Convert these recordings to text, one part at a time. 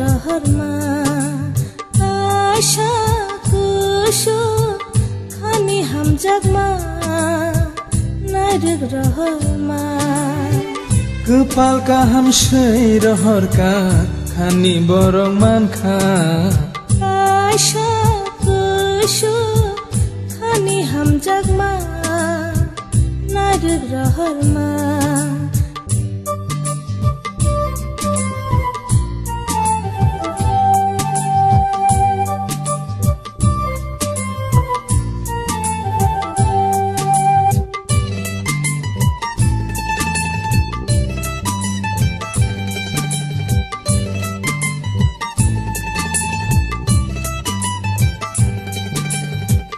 रहरमा आशा कुशो खानी हम जगमा नायक रहरमा kepalka hamsai rahorka khani borong mankha आशा कुशो खानी हम जगमा नायक रहरमा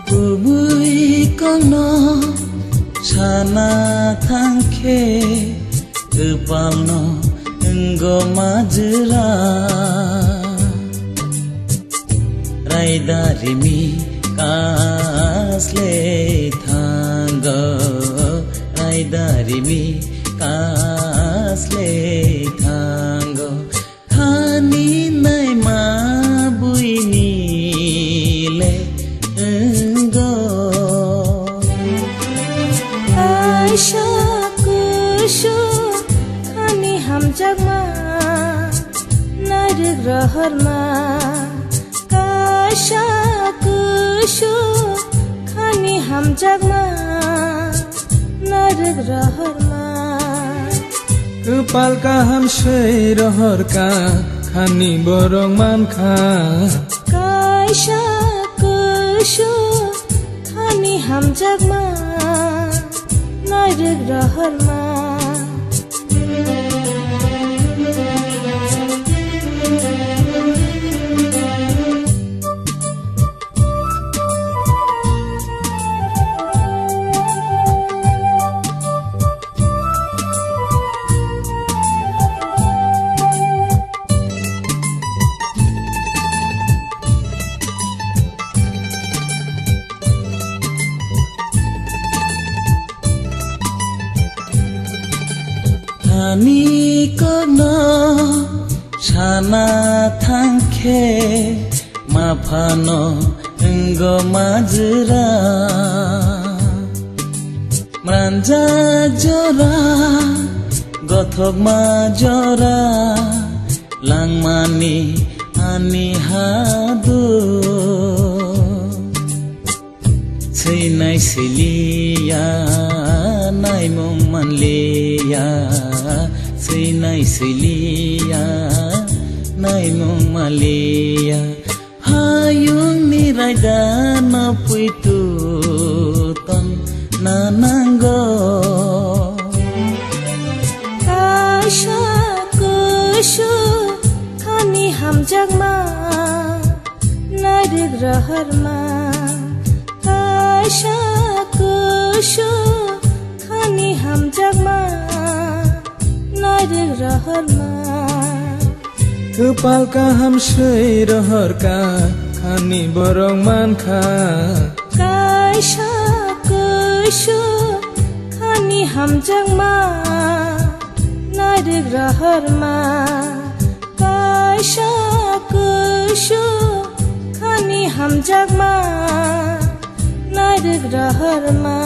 Bubui kono sana tangke kepalno enggo majra raidari mi kasle thanga raidari mi kasle thanga khani nai ma buini le आशा कुशो खानी हम जगमा नायक रहरमा आशा कुशो खानी हम जगमा नायक रहरमा kepalka hamsai rahorka khani borong mankha आशा कुशो खानी हम जगमा नायक रहरमा Khani kono sana tangke mafano enggo majra mranja jora gothok majora langmani ani hadu Seinai selia nai mong manleya Seinai selia nai mong maleya hayung ni raida na puitu ton nananggo आशा कुशो खानी हम जगमा नायक रहरमा आशा कुशो खानी हम जगमा नायक रहरमा kepalka hamsai rahorka khani borong mankha आशा कुशो खानी हम जगमा नायक रहरमा आशा कुशो खानी हम जगमा नायक रहरमा